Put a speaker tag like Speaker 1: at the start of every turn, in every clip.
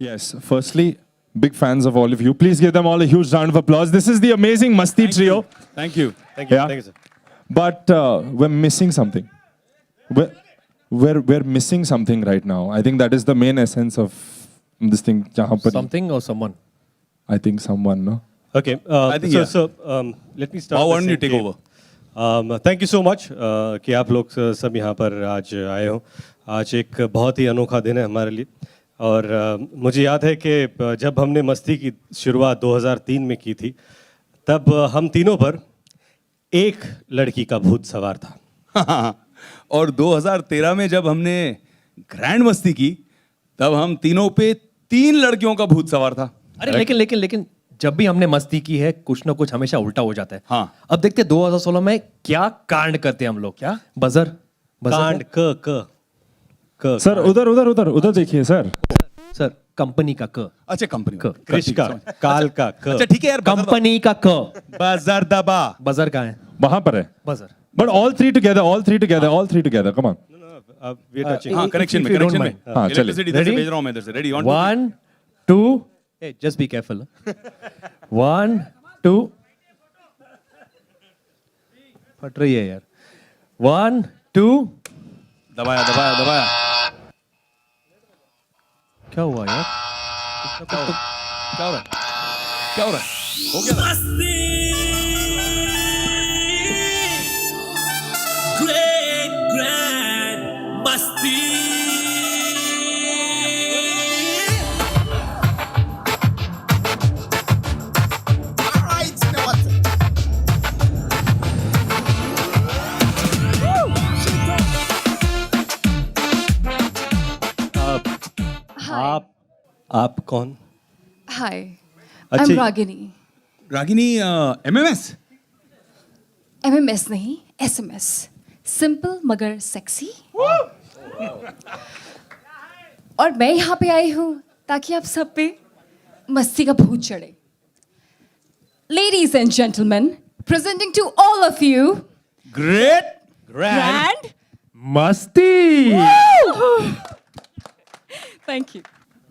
Speaker 1: Yes, firstly, big fans of all of you. Please give them all a huge round of applause. This is the amazing Masti trio.
Speaker 2: Thank you.
Speaker 3: Thank you.
Speaker 1: Yeah.
Speaker 3: Thank you, sir.
Speaker 1: But we're missing something. We're missing something right now. I think that is the main essence of this thing. jahan par-
Speaker 4: Something or someone?
Speaker 1: I think someone, no?
Speaker 3: Okay.
Speaker 2: I think, yeah.
Speaker 3: Let me start.
Speaker 2: Wow,
Speaker 3: by
Speaker 2: why don't you
Speaker 3: saying
Speaker 2: take
Speaker 3: कि,
Speaker 2: over?
Speaker 3: Thank you so much कि आप लोग सब यहाँ पर आज आए हो. आज एक बहुत ही अनोखा दिन है हमारे लिए. और मुझे याद है कि जब हमने मस्ती की शुरुआत 2003 में की थी, तब हम तीनों पर एक लड़की का भूत सवार था.
Speaker 2: और 2013 में जब हमने ग्रैंड मस्ती की, तब हम तीनों पे 3 लड़कियों का भूत सवार था.
Speaker 4: अरे लेकिन जब भी हमने मस्ती की है कुछ ना कुछ हमेशा उल्टा हो जाता है.
Speaker 2: हाँ.
Speaker 4: अब देखते हैं 2016 में क्या कांड करते हैं हम लोग. क्या बजर
Speaker 3: कांड क
Speaker 1: सर उधर देखिए सर.
Speaker 4: सर कंपनी का क.
Speaker 2: अच्छा कंपनी
Speaker 3: कृष का काल का क.
Speaker 2: अच्छा ठीक है यार.
Speaker 4: कंपनी का क.
Speaker 2: बाजार दबा.
Speaker 4: बजर कहाँ है?
Speaker 1: वहां पर है.
Speaker 4: Buzzer.
Speaker 1: But all three together. Come on.
Speaker 3: We are touching.
Speaker 2: हाँ
Speaker 4: if
Speaker 2: कनेक्शन
Speaker 4: you
Speaker 2: में
Speaker 4: don't
Speaker 2: कनेक्शन में.
Speaker 4: mind.
Speaker 1: हाँ, चलिए.
Speaker 2: इलेक्ट्रिसिटी इधर से
Speaker 4: Ready?
Speaker 2: भेज रहा हूँ मैं इधर से. Ready
Speaker 4: 1 2 Hey, just be careful. 1 2 फट रही है यार. 1 2
Speaker 2: दबाया.
Speaker 4: क्या हुआ यार?
Speaker 2: क्या हो रहा है? हो गया.
Speaker 5: Great Grand Masti. Alright, you know what?
Speaker 3: आप कौन?
Speaker 6: Hi,
Speaker 3: अच्छा,
Speaker 6: I'm Ragini.
Speaker 2: Ragini MMS.
Speaker 6: MMS नहीं, SMS. Simple मगर sexy. और मैं यहाँ पे आई हूँ ताकि आप सब पे मस्ती का भूत चढ़े. Ladies and gentlemen, presenting to all of you,
Speaker 2: Great.
Speaker 6: Grand.
Speaker 4: मस्ती.
Speaker 6: Thank you.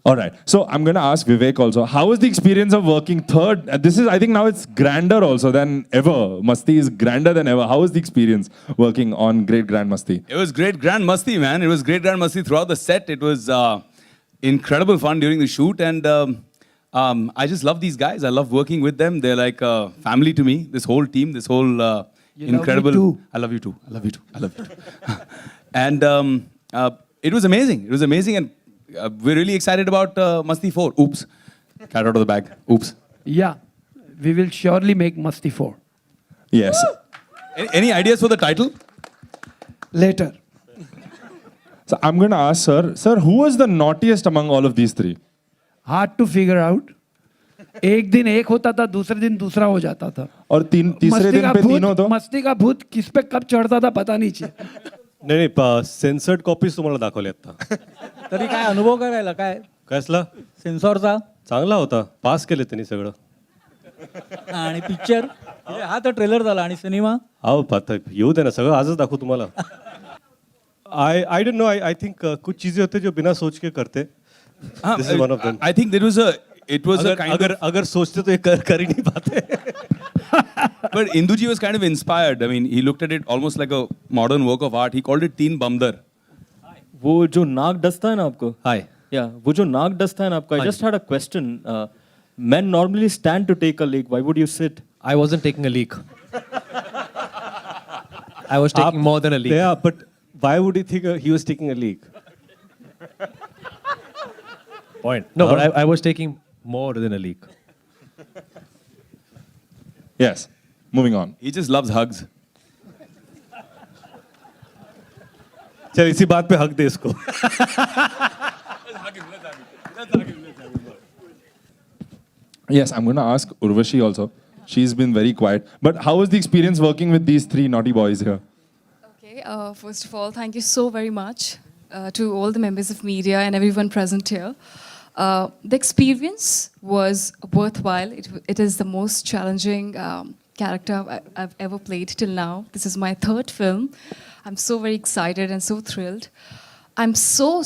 Speaker 1: All right. So I'm going to ask Vivek also. How was the experience of working third? This is, I think now it's grander also than ever. Masti is grander than ever. How was the experience working on Great Grand Masti?
Speaker 2: It was great Grand Masti, man. It was great Grand Masti throughout the set. It was incredible fun during the shoot, and I just love these guys. I love working with them. They're like family to me. This whole team, this whole incredible. I love you too. I love you too. I love you too. And it was amazing. It was amazing, and we're really excited about Masti 4. Oops, cat out of the bag. Oops.
Speaker 7: Yeah, we will surely make Masti 4.
Speaker 1: Yes.
Speaker 2: Any ideas for the title?
Speaker 7: Later.
Speaker 1: So I'm going to ask Sir, who was the naughtiest among all of these three?
Speaker 7: Hard to figure out. एक दिन एक होता था, दूसरे दिन दूसरा हो जाता था.
Speaker 1: और तीसरे दिन पे तीनों तो?
Speaker 7: मस्ती का भूत किस पे कब चढ़ता था पता नहीं चला.
Speaker 3: नाही सेन्सर्ड कॉपीज तुम्हाला दाखवल्या आता.
Speaker 8: तरी काय अनुभव करायला काय
Speaker 3: कसला
Speaker 8: सेन्सॉरचा
Speaker 3: चांगला होता. पास केले त्यांनी सगळं.
Speaker 8: आणि पिक्चर हा तर ट्रेलर झाला आणि सिनेमा
Speaker 3: अहो पाहता येऊ दे ना, सगळं आजच दाखवू तुम्हाला. I don't know. I think कुछ चीजें होते जो बिना सोच के करते. This is one of them.
Speaker 2: I think it was a kind of.
Speaker 3: अगर सोचते तो ये कर ही नहीं पाते.
Speaker 2: But Induji was kind of inspired. I mean, he looked at it almost like a modern work of art. He called it Teen Bamdar.
Speaker 9: वो जो नाक डसता है ना आपको.
Speaker 4: Hi.
Speaker 9: Yeah, वो जो नाक डसता है ना आपको. I just had a question. Men normally stand to take a leak. Why would you sit?
Speaker 4: I wasn't taking a leak. I was taking more than a leak.
Speaker 3: Yeah, but why would you think he was taking a leak?
Speaker 4: Point. No, but I was taking more than a leak.
Speaker 1: Yes. Moving on.
Speaker 2: He just loves hugs.
Speaker 3: चल इसी बात पे हक दे इसको.
Speaker 1: Yes, I'm going to ask Urvashi also. She's been very quiet. But how was the experience working with these three naughty boys here?
Speaker 6: Okay, first of all, thank you so very much to all the members of media and everyone present here. The experience was worthwhile. It is the most challenging character I've ever played till now. This is my third film. I'm so very excited and so thrilled. I'm so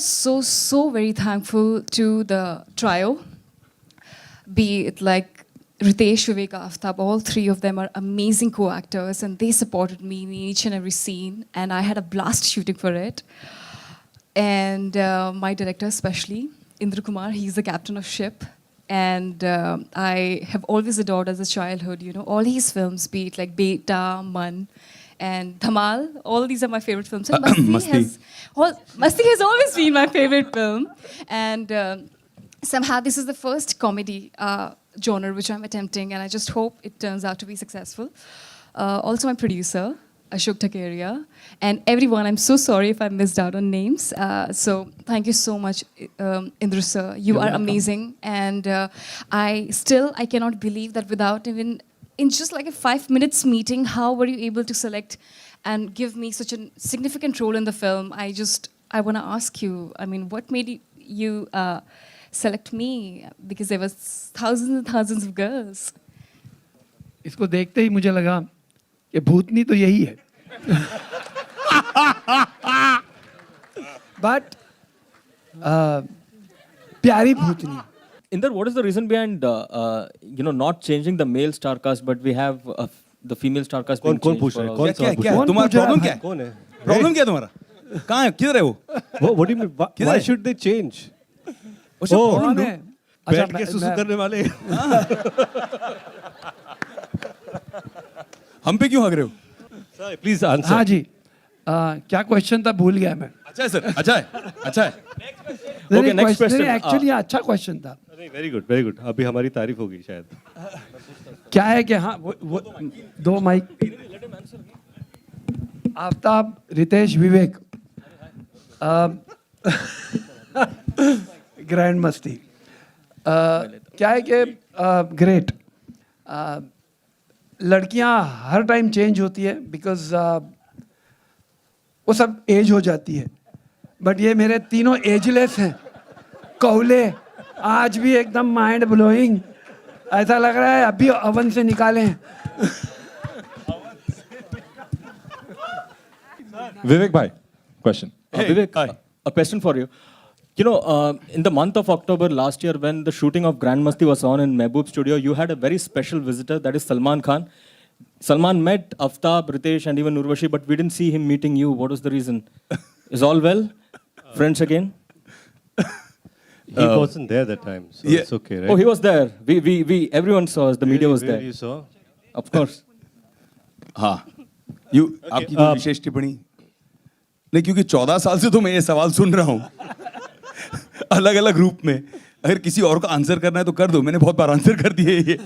Speaker 6: very thankful to the trio. Be it like Ritesh, Vivek, Aftab, all three of them are amazing co-actors, and they supported me in each and every scene, and I had a blast shooting for it. And my director especially, Indra Kumar, he's the captain of ship, and I have always adored as a childhood, you know, all his films, be it like Beta, Man, and Dhamal, all these are my favorite films. And Masti has always been my favorite film, and somehow this is the first comedy genre which I'm attempting, and I just hope it turns out to be successful. Also my producer, Ashok Takeria, and everyone, I'm so sorry if I missed out on names. So thank you so much, Indra sir. You are amazing, and I cannot believe that without even, in just like a 5 minutes meeting, how were you able to select and give me such a significant role in the film? I want to ask you, I mean, what made you select me, because there was thousands and thousands of girls.
Speaker 7: इसको देखते ही मुझे लगा कि भूतनी तो यही है. But प्यारी भूतनी.
Speaker 9: Inder, what is the reason behind not changing the male star cast, but we have the female star cast being
Speaker 3: कौन
Speaker 9: changed
Speaker 3: पूछ
Speaker 9: for
Speaker 3: रहा है?
Speaker 9: all-
Speaker 3: कौन सवाल पूछ रहा
Speaker 2: क्या
Speaker 3: है?
Speaker 2: तुम्हारा प्रॉब्लम क्या है?
Speaker 3: कौन है?
Speaker 2: प्रॉब्लम क्या है तुम्हारा? कहाँ है? किधर है वो?
Speaker 3: What do you mean? Why should they change?
Speaker 2: What's your problem,
Speaker 7: कौन
Speaker 2: dude?
Speaker 7: है? अच्छा,
Speaker 3: बैठ के सुसु करने वाले.
Speaker 2: हम पे क्यों हग रहे हो?
Speaker 3: Sir, please answer.
Speaker 7: हाँ जी. क्या क्वेश्चन था, भूल गया मैं.
Speaker 2: अच्छा है सर, अच्छा है, अच्छा है.
Speaker 9: Okay, next question.
Speaker 7: एक्चुअली अच्छा क्वेश्चन था.
Speaker 3: Very good, very good. अभी हमारी तारीफ होगी शायद.
Speaker 7: क्या है कि हाँ वो दो माइक. आफ्ताब, रितेश, विवेक, ग्रैंड मस्ती. क्या है कि ग्रेट. लड़कियां हर टाइम चेंज होती है, बिकॉज वो सब एज हो जाती है, बट ये मेरे तीनों एजलेस हैं. कौले आज भी एकदम माइंड ब्लोइंग. ऐसा लग रहा है अभी ओवन से निकाले हैं.
Speaker 1: Vivek bhai, question.
Speaker 9: Vivek, a question for you. You know, in the month of October last year, when the shooting of Grand Masti was on in Mehboob Studio, you had a very special visitor, that is Salman Khan. Salman met Aftab, Ritesh, and even Urvashi, but we didn't see him meeting you. What was the reason? Is all well? Friends again?
Speaker 3: He wasn't there that time, so
Speaker 2: Yeah.
Speaker 3: it's okay, right?
Speaker 9: Oh, he was there. Everyone saw us. The media was there.
Speaker 3: You saw?
Speaker 9: Of course.
Speaker 2: हाँ. आपकी कोई विशेष टिप्पणी? नहीं, क्योंकि 14 साल से तो मैं ये सवाल सुन रहा हूँ अलग अलग रूप में. अगर किसी और को आंसर करना है तो कर दो, मैंने बहुत बार आंसर कर दिए ये.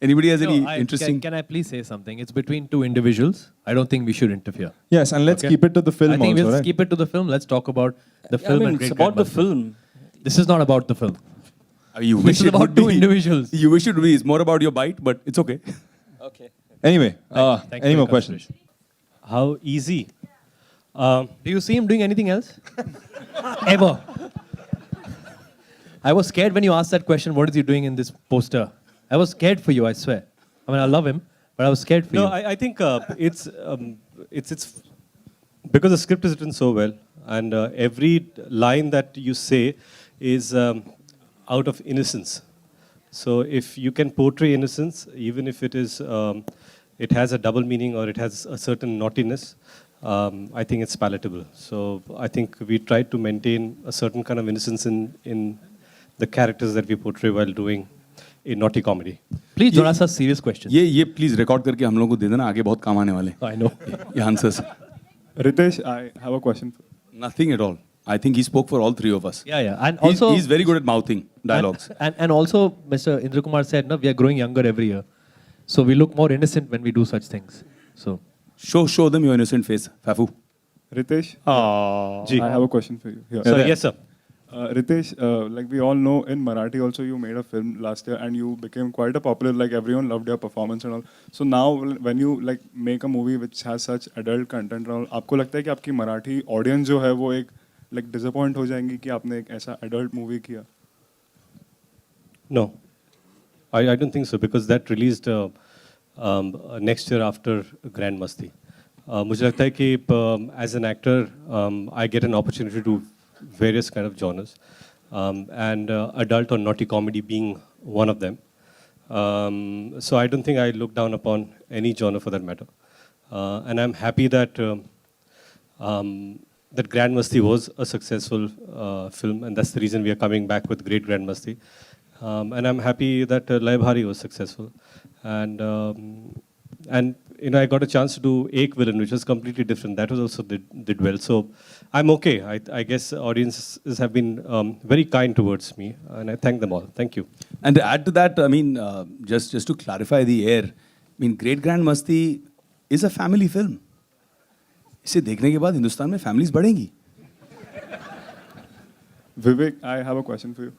Speaker 2: Anybody has any interesting?
Speaker 4: Can I please say something? It's between two individuals. I don't think we should interfere.
Speaker 1: Yes, and let's keep it to the film
Speaker 4: I think
Speaker 1: also,
Speaker 4: let's
Speaker 1: right?
Speaker 4: keep it to the film. Let's talk about the
Speaker 9: I
Speaker 4: film
Speaker 9: mean,
Speaker 4: and
Speaker 9: it's
Speaker 4: Great
Speaker 9: about the
Speaker 4: Grandmother.
Speaker 9: film.
Speaker 4: This is not about the film.
Speaker 2: You
Speaker 4: This
Speaker 2: wish
Speaker 4: is
Speaker 2: it
Speaker 4: about
Speaker 2: would
Speaker 4: two
Speaker 2: be.
Speaker 4: individuals.
Speaker 2: You wish it would be. It's more about your bite, but it's okay.
Speaker 9: Okay.
Speaker 1: Anyway,
Speaker 4: Thanks for
Speaker 1: any
Speaker 4: your
Speaker 1: more questions?
Speaker 4: consideration.
Speaker 3: How easy?
Speaker 4: Do you see him doing anything else? Ever? I was scared when you asked that question. What is he doing in this poster? I was scared for you. I swear. I mean, I love him, but I was scared for
Speaker 3: No,
Speaker 4: you.
Speaker 3: I think it's because the script is written so well, and every line that you say is out of innocence. So if you can portray innocence, even if it is it has a double meaning or it has a certain naughtiness, I think it's palatable. So I think we tried to maintain a certain kind of innocence in the characters that we portray while doing a naughty comedy.
Speaker 4: Please, थोड़ा सा serious question.
Speaker 2: ये please record करके हम लोगों को दे देना, आगे बहुत काम आने वाले.
Speaker 4: I know.
Speaker 2: ये answers.
Speaker 10: Ritesh, I have a question.
Speaker 2: Nothing at all. I think he spoke for all three of us.
Speaker 4: Yeah, yeah. And also,
Speaker 2: he's very good at mouthing dialogues.
Speaker 4: And also, Mr. Indra Kumar said, no, we are growing younger every year. So we look more innocent when we do such things. So,
Speaker 2: Show them your innocent face, Fafu.
Speaker 10: Ritesh,
Speaker 3: Ji.
Speaker 10: I have a question for you. Here.
Speaker 3: So yes, sir.
Speaker 10: Ritesh, like we all know, in Marathi also you made a film last year and you became quite a popular. Like everyone loved your performance and all. So now when you like make a movie which has such adult content and all, आपको लगता है कि आपकी Marathi audience जो है वो एक like disappoint हो जाएंगी कि आपने एक ऐसा adult movie किया?
Speaker 3: No, I don't think so, because that released next year after Grand Masti. मुझे लगता है कि as an actor I get an opportunity to various kind of genres, and adult or naughty comedy being one of them. So I don't think I look down upon any genre for that matter. And I'm happy that that Grand Masti was a successful film, and that's the reason we are coming back with Great Grand Masti. And I'm happy that Lay Bhari was successful, and you know, I got a chance to do Ek Villain, which was completely different. That was also did well. So I'm okay. I guess audiences have been very kind towards me, and I thank them all. Thank you.
Speaker 2: And to add to that, I mean, just to clarify the air, I mean, Great Grand Masti is a family film. इसे देखने के बाद हिंदुस्तान में families बढ़ेंगी.
Speaker 10: Vivek, I have a question for you.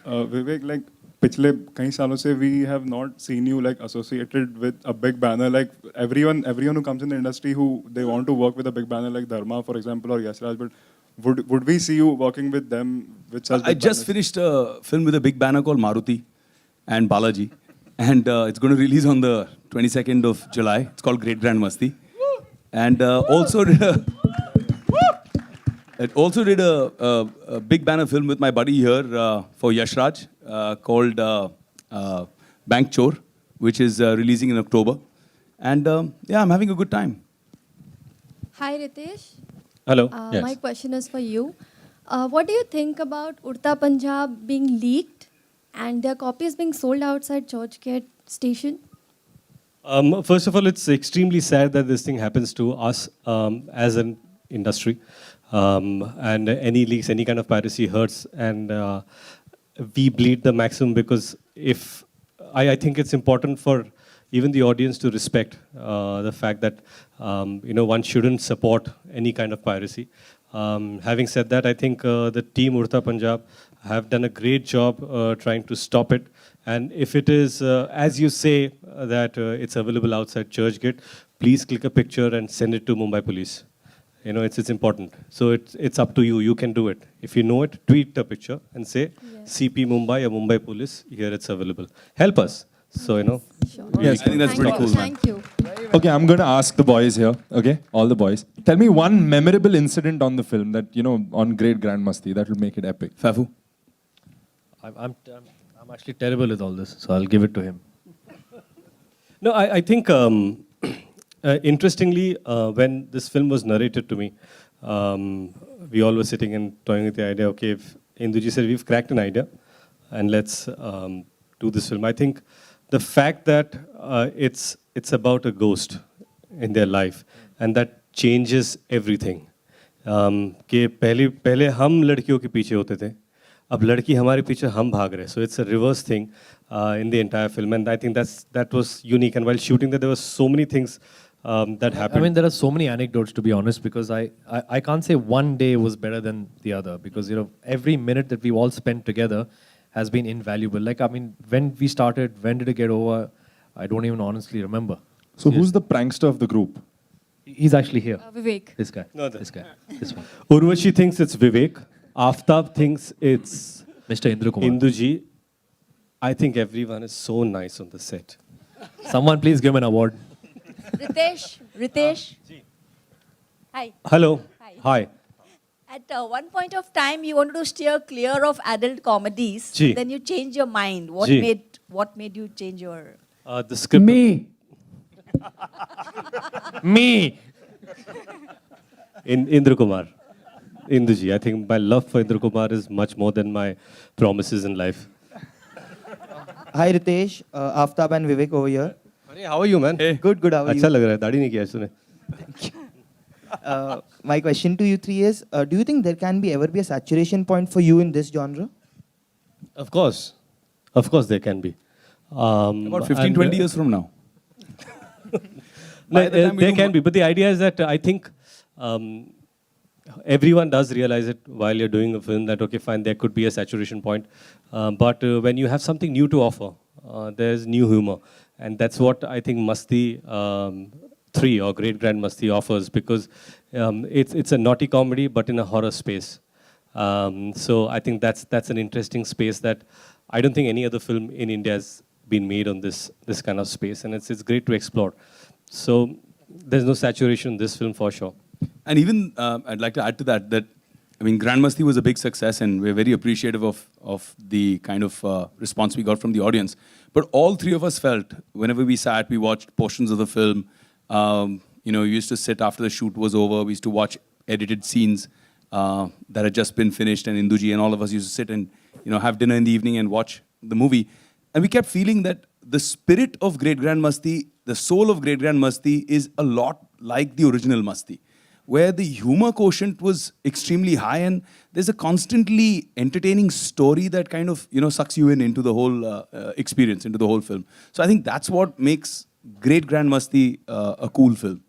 Speaker 10: Vivek, like पिछले कई सालों से we have not seen you like associated with a big banner. Like everyone who comes in the industry who they want to work with a big banner like Dharma, for example, or Yash Raj, but would we see you working with them with such?
Speaker 2: I
Speaker 10: big
Speaker 2: just
Speaker 10: banners?
Speaker 2: finished a film with a big banner called Maruti and Balaji, and it's going to release on the 22nd of July. It's called Great Grand Masti, and also did a big banner film with my buddy here for Yash Raj called Bank Chor, which is releasing in October, and yeah, I'm having a good time.
Speaker 11: Hi Ritesh.
Speaker 3: Hello.
Speaker 11: Yes. My question is for you. What do you think about Urta Punjab being leaked and their copies being sold outside Churchgate station?
Speaker 3: First of all, it's extremely sad that this thing happens to us as an industry. And any leaks, any kind of piracy hurts, and we bleed the maximum, because if I think it's important for even the audience to respect the fact that you know, one shouldn't support any kind of piracy. Having said that, I think the team Urta Punjab have done a great job trying to stop it. And if it is, as you say, that it's available outside Churchgate, please click a picture and send it to Mumbai Police. You know, it's important. So it's up to you. You can do it. If you know it, tweet the picture and say, CP Mumbai or Mumbai Police, here it's available. Help us. So, you know.
Speaker 11: Sure.
Speaker 1: Yes.
Speaker 2: I think that's pretty cool, man.
Speaker 11: Thank you.
Speaker 1: Okay, I'm going to ask the boys here. Okay, all the boys. Tell me one memorable incident on the film that, you know, on Great Grand Masti that will make it epic.
Speaker 2: Fafu?
Speaker 4: I'm actually terrible with all this, so I'll give it to him.
Speaker 3: No, I think, interestingly, when this film was narrated to me, we all were sitting and toying with the idea, okay, if Induji said, we've cracked an idea, and let's do this film. I think the fact that it's about a ghost in their life, and that changes everything. कि पहले हम लड़कियों के पीछे होते थे, अब लड़की हमारे पीछे हम भाग रहे. So it's a reverse thing in the entire film, and I think that was unique. And while shooting that, there were so many things that happened.
Speaker 4: I mean, there are so many anecdotes, to be honest, because I can't say one day was better than the other, because, you know, every minute that we all spent together has been invaluable. Like, I mean, when we started, when did it get over? I don't even honestly remember.
Speaker 1: So who's the prankster of the group?
Speaker 4: He's actually here.
Speaker 6: Vivek.
Speaker 4: This guy.
Speaker 3: No,
Speaker 4: This guy. This one.
Speaker 3: Urvashi thinks it's Vivek. Aftab thinks it's
Speaker 4: Mr. Indra Kumar.
Speaker 3: Induji. I think everyone is so nice on the set.
Speaker 4: Someone please give him an award.
Speaker 12: Ritesh. Hi.
Speaker 3: Hello.
Speaker 12: Hi. At one point of time, you wanted to steer clear of adult comedies.
Speaker 3: Ji.
Speaker 12: Then you changed your mind. What
Speaker 3: Ji.
Speaker 12: made you change your?
Speaker 3: The script.
Speaker 7: Me.
Speaker 4: Me.
Speaker 3: Indra Kumar. Induji. I think my love for Indra Kumar is much more than my promises in life.
Speaker 13: Hi Ritesh, Aftab and Vivek over here.
Speaker 3: Hey, how are you, man?
Speaker 2: Hey.
Speaker 13: Good, how are
Speaker 3: अच्छा
Speaker 13: you?
Speaker 3: लग रहा है, दाढ़ी नहीं किया है तूने.
Speaker 13: My question to you three is, do you think there can ever be a saturation point for you in this genre?
Speaker 3: Of course there can be.
Speaker 2: About 15, 20 years from now.
Speaker 3: No, there can be, but the idea is that I think everyone does realize it while you're doing a film that, okay, fine, there could be a saturation point. But when you have something new to offer, there's new humor. And that's what I think Masti 3 or Great Grand Masti offers, because it's a naughty comedy, but in a horror space. So I think that's an interesting space that I don't think any other film in India has been made on this kind of space, and it's great to explore. So there's no saturation in this film for sure.
Speaker 2: And even I'd like to add to that I mean, Grand Masti was a big success, and we're very appreciative of the kind of response we got from the audience. But all three of us felt whenever we sat, we watched portions of the film. You know, we used to sit after the shoot was over. We used to watch edited scenes that had just been finished, and Induji and all of us used to sit and have dinner in the evening and watch the movie. And we kept feeling that the spirit of Great Grand Masti, the soul of Great Grand Masti, is a lot like the original Masti, where the humor quotient was extremely high, and there's a constantly entertaining story that kind of sucks you into the whole experience, into the whole film. So I think that's what makes Great Grand Masti a cool film.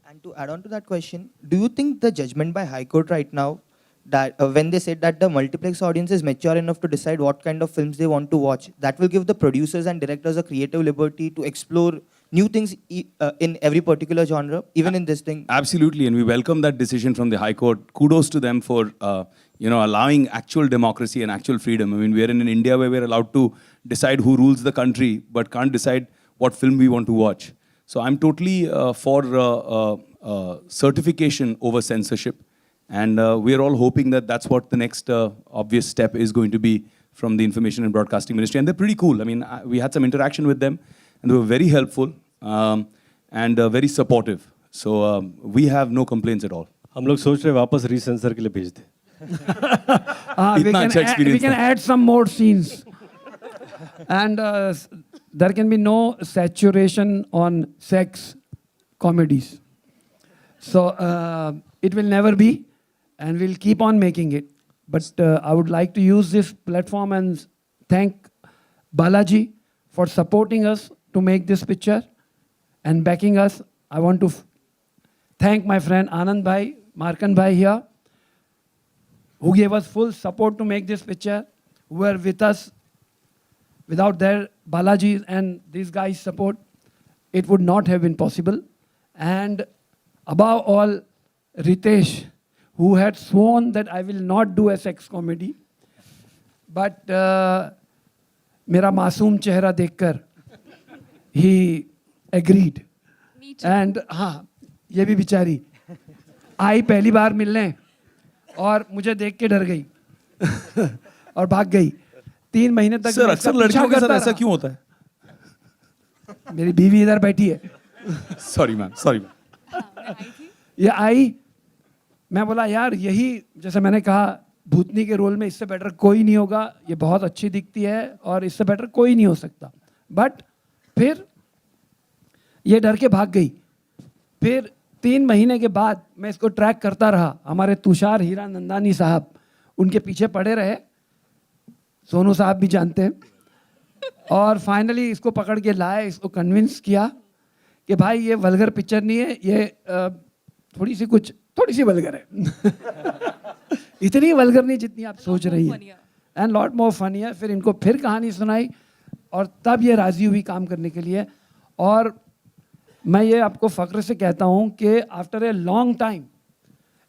Speaker 13: And to add on to that question, do you think the judgment by High Court right now, that when they said that the multiplex audience is mature enough to decide what kind of films they want to watch, that will give the producers and directors a creative liberty to explore new things in every particular genre, even in this thing?
Speaker 2: Absolutely, and we welcome that decision from the High Court. Kudos to them for allowing actual democracy and actual freedom. I mean, we are in an India where we're allowed to decide who rules the country, but can't decide what film we want to watch. So I'm totally for certification over censorship. And we're all hoping that that's what the next obvious step is going to be from the Information and Broadcasting Ministry. And they're pretty cool. I mean, we had some interaction with them, and they were very helpful and very supportive. So we have no complaints at all.
Speaker 3: हम लोग सोच रहे हैं वापस रीसेंसर के लिए भेज दें.
Speaker 7: We can add some more scenes. And there can be no saturation on sex comedies. So it will never be. And we'll keep on making it. But I would like to use this platform and thank Balaji for supporting us to make this picture and backing us. I want to thank my friend Anand Bhai, Markan Bhai here, who gave us full support to make this picture, who were with us. Without their Balaji and these guys' support, it would not have been possible. And above all, Ritesh, who had sworn that I will not do a sex comedy. But मेरा मासूम चेहरा देखकर he agreed.
Speaker 6: Me too.
Speaker 7: And हाँ, ये भी बेचारी आई पहली बार मिलने और मुझे देख के डर गई और भाग गई. 3 महीने तक
Speaker 2: सर, अक्सर लड़कियों के साथ ऐसा क्यों होता है?
Speaker 7: मेरी बीवी इधर बैठी है.
Speaker 2: Sorry ma'am, sorry ma'am.
Speaker 7: ये आई, मैं बोला यार यही, जैसे मैंने कहा भूतनी के रोल में इससे बेटर कोई नहीं होगा, ये बहुत अच्छी दिखती है और इससे बेटर कोई नहीं हो सकता. बट फिर ये डर के भाग गई. फिर 3 महीने के बाद मैं इसको ट्रैक करता रहा. हमारे तुषार हीरा नंदानी साहब उनके पीछे पड़े रहे, सोनू साहब भी जानते हैं, और फाइनली इसको पकड़ के लाए, इसको कन्विंस किया कि भाई ये वल्गर पिक्चर नहीं है, ये थोड़ी सी वल्गर है. इतनी वल्गर नहीं जितनी आप सोच रही है, एंड लॉट मोर फनी है. फिर इनको फिर कहानी सुनाई और तब ये राजी हुई काम करने के लिए. और मैं ये आपको फ़ख्र से कहता हूँ कि आफ्टर ए लॉन्ग टाइम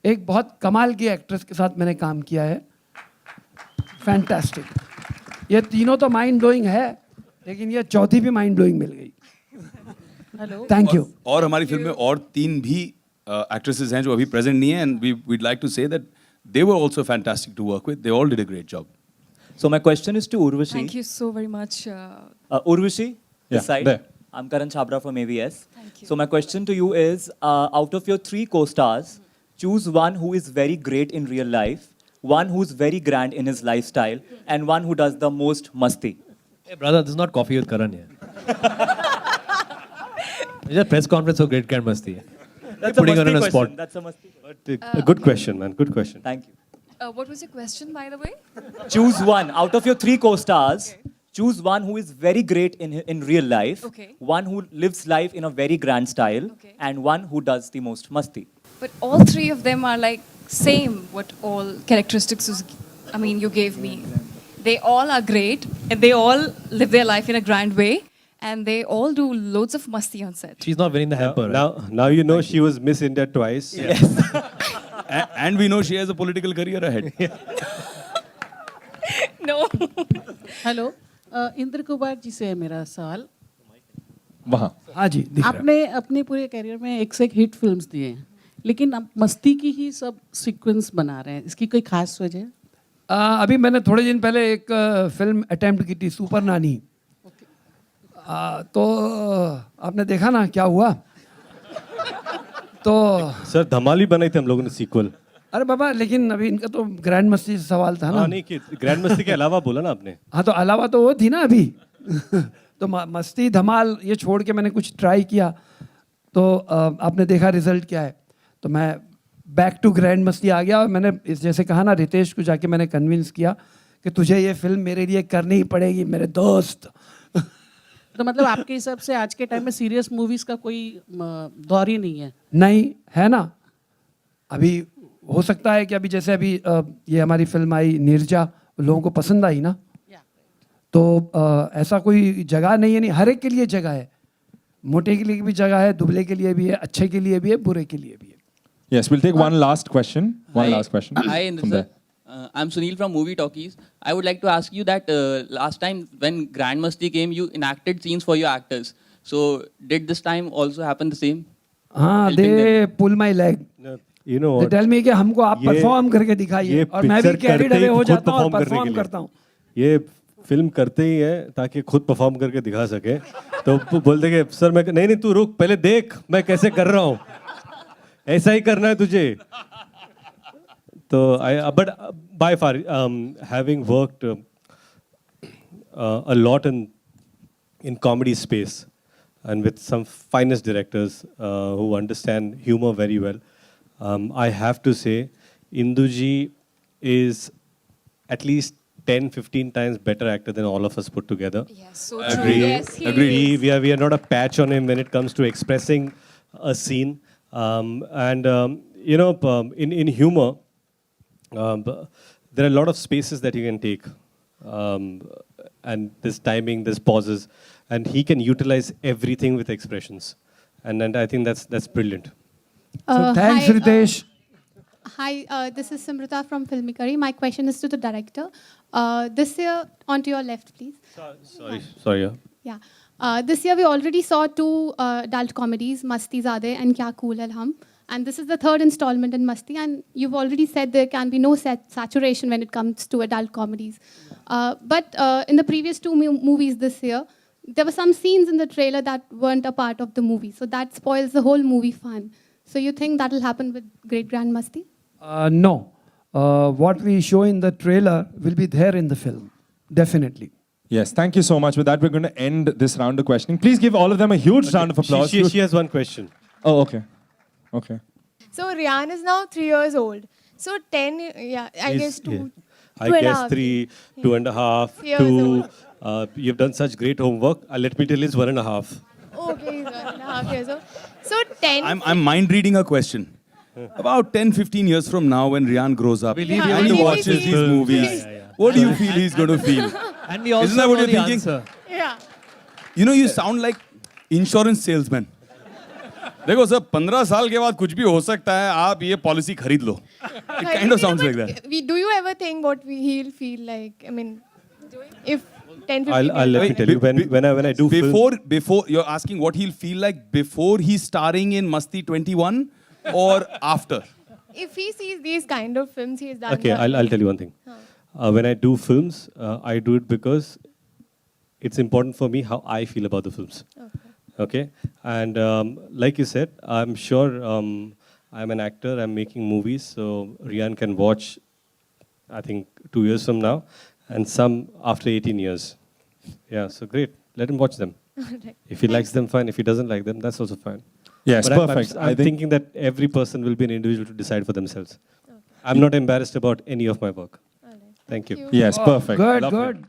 Speaker 7: एक बहुत कमाल की एक्ट्रेस के साथ मैंने काम किया है. फैंटास्टिक. ये तीनों तो माइंड ब्लोइंग है, लेकिन ये चौथी भी माइंड ब्लोइंग मिल गई.
Speaker 6: Hello.
Speaker 7: Thank you.
Speaker 2: और हमारी फिल्म में और 3 भी actresses हैं जो अभी present नहीं हैं, and we'd like to say that they were also fantastic to work with. They all did a great job.
Speaker 8: So my question is to Urvashi.
Speaker 6: Thank you so very much.
Speaker 8: Urvashi, this side.
Speaker 3: there.
Speaker 8: I'm Karan Chabra from AVS.
Speaker 6: Thank you.
Speaker 8: So my question to you is, out of your 3 co-stars, choose one who is very great in real life, one who's very grand in his lifestyle, and one who does the most masti.
Speaker 4: Hey brother, this is not Coffee with Karan here. It's a press conference for Great Grand Masti.
Speaker 8: That's
Speaker 4: Putting
Speaker 8: a
Speaker 4: her
Speaker 8: masti
Speaker 4: on a
Speaker 8: question.
Speaker 4: spot.
Speaker 8: That's a masti.
Speaker 3: A good question, man. Good question.
Speaker 8: Thank you.
Speaker 6: What was your question, by the way?
Speaker 8: Choose one. Out of your 3 co-stars, choose one who is very great in real life,
Speaker 6: Okay.
Speaker 8: one who lives life in a very grand style,
Speaker 6: Okay.
Speaker 8: and one who does the most masti.
Speaker 6: But all 3 of them are like same, what all characteristics you gave me. They all are great, and they all live their life in a grand way, and they all do loads of masti on set.
Speaker 4: She's not winning the hamper. Right?
Speaker 3: Now you know she was Miss India twice.
Speaker 8: Yes.
Speaker 2: And we know she has a political career ahead.
Speaker 6: No.
Speaker 14: Hello Indra Kumar ji से है मेरा सवाल.
Speaker 1: वहाँ
Speaker 7: हाँ जी दिख रहा है।
Speaker 14: आपने अपने पूरे करियर में एक से एक हिट फिल्म्स दिए हैं, लेकिन अब मस्ती की ही सब सीक्वेंस बना रहे हैं, इसकी कोई खास वजह है?
Speaker 7: अभी मैंने थोड़े दिन पहले एक फिल्म अटेम्प्ट की थी, सुपर नानी। तो आपने देखा ना क्या हुआ। तो
Speaker 3: सर धमाल भी बनाई थी हम लोगों ने सीक्वल।
Speaker 7: अरे बाबा, लेकिन अभी इनका तो ग्रैंड मस्ती से सवाल था ना।
Speaker 3: हाँ नहीं कि ग्रैंड मस्ती के अलावा बोला ना आपने।
Speaker 7: हाँ तो अलावा तो वो थी ना अभी। तो मस्ती धमाल ये छोड़ के मैंने कुछ ट्राई किया, तो आपने देखा रिजल्ट क्या है। तो मैं बैक टू ग्रैंड मस्ती आ गया, और मैंने जैसे कहा ना रितेश को जाके मैंने कन्विंस किया कि तुझे ये फिल्म मेरे लिए करनी ही पड़ेगी मेरे दोस्त।
Speaker 14: तो मतलब आपके हिसाब से आज के टाइम में सीरियस मूवीज का कोई दौर ही नहीं है?
Speaker 7: नहीं है ना। अभी हो सकता है कि अभी जैसे अभी ये हमारी फिल्म आई नीरजा, लोगों को पसंद आई ना। तो ऐसा कोई जगह नहीं है, नहीं हर एक के लिए जगह है। मोटे के लिए भी जगह है, दुबले के लिए भी है, अच्छे के लिए भी है, बुरे के लिए भी है।
Speaker 1: Yes, we'll take one last question. One last question.
Speaker 15: Hi,
Speaker 1: from there.
Speaker 15: I'm Sunil from Movie Talkies. I would like to ask you that last time when Grand Masti came, you enacted scenes for your actors. So did this time also happen the same?
Speaker 7: हाँ, they pull my leg.
Speaker 3: You know
Speaker 7: They tell me कि हमको आप
Speaker 3: ये-
Speaker 7: perform करके दिखाइए, और मैं भी
Speaker 3: picture
Speaker 7: कैरिड
Speaker 3: करते ही
Speaker 7: अवे हो
Speaker 3: खुद
Speaker 7: जाता हूँ और
Speaker 3: perform करने के
Speaker 7: परफॉर्म
Speaker 3: लिए।
Speaker 7: करता हूँ।
Speaker 3: ये फिल्म करते ही है ताकि खुद परफॉर्म करके दिखा सके। तो वो बोलते कि सर मैं नहीं नहीं तू रुक पहले देख मैं कैसे कर रहा हूँ, ऐसा ही करना है तुझे। तो I but by far having worked a lot in comedy space and with some finest directors who understand humor very well, I have to say Induji is at least 10-15 times better actor than all of us put together.
Speaker 6: Yes, so true.
Speaker 3: Agree.
Speaker 6: Yes, he
Speaker 3: Agree.
Speaker 6: is.
Speaker 3: We are not a patch on him when it comes to expressing a scene. You know, in humor, there are a lot of spaces that you can take. And there's timing, there's pauses, and he can utilize everything with expressions. And I think that's brilliant.
Speaker 7: So thanks,
Speaker 16: Hi,
Speaker 7: Ritesh.
Speaker 16: Hi, this is Simrita from Filmikari. My question is to the director. This year, onto your left, please.
Speaker 3: Sorry. Yeah.
Speaker 16: Yeah. This year, we already saw two adult comedies, Masti Zade and Kya Cool Hai Hum. And this is the third installment in Masti. And you've already said there can be no saturation when it comes to adult comedies. But in the previous two movies this year, there were some scenes in the trailer that weren't a part of the movie. So that spoils the whole movie fun. So you think that will happen with Great Grand Masti?
Speaker 7: No. What we show in the trailer will be there in the film. Definitely.
Speaker 1: Yes, thank you so much. With that, we're going to end this round of questioning. Please give all of them a huge round of applause.
Speaker 3: She has one question.
Speaker 1: Oh, okay. Okay.
Speaker 17: So Rian is now 3 years old. So 10, yeah, I guess two.
Speaker 3: I
Speaker 17: two and a
Speaker 3: guess
Speaker 17: half.
Speaker 3: 3, 2.5,
Speaker 17: Years
Speaker 3: 2. You've done such great homework. Let me tell you, it's 1.5.
Speaker 17: Okay, he's 1.5 years old. So 10.
Speaker 2: I'm mind reading a question. About 10-15 years from now, when Rian grows up
Speaker 4: Will he be
Speaker 2: and
Speaker 4: able
Speaker 2: he
Speaker 4: to watch
Speaker 2: watches
Speaker 4: his
Speaker 2: these
Speaker 4: films?
Speaker 2: movies,
Speaker 4: Yeah.
Speaker 2: what do you feel he's going to feel?
Speaker 4: And we also
Speaker 2: Isn't that what
Speaker 4: know
Speaker 2: you're
Speaker 4: the
Speaker 2: thinking?
Speaker 4: answer.
Speaker 17: Yeah.
Speaker 2: You know, you sound like insurance salesman. देखो sir 15 साल के बाद कुछ भी हो सकता है, आप ये पॉलिसी खरीद लो. It kind of sounds like that.
Speaker 17: Do you ever think what he'll feel like? I mean, if 10, 15
Speaker 3: I'll let me tell you, when I do film,
Speaker 2: Before, you're asking what he'll feel like before he's starring in Masti 21 or after?
Speaker 17: if he sees these kind of films he's done.
Speaker 3: okay, I'll tell you one thing. When I do films, I do it because it's important for me how I feel about the films. Okay? And like you said, I'm sure I'm an actor, I'm making movies, so Rian can watch, I think, 2 years from now, and some after 18 years. Yeah, so great. Let him watch them.
Speaker 17: Right.
Speaker 3: If he likes them, fine. If he doesn't like them, that's also fine.
Speaker 1: Yes,
Speaker 3: But
Speaker 1: perfect.
Speaker 3: I'm thinking that every person will be an individual to decide for themselves. I'm not embarrassed about any of my work. Thank you.
Speaker 1: Yes, perfect.
Speaker 7: Good,
Speaker 1: Lovely.
Speaker 7: good.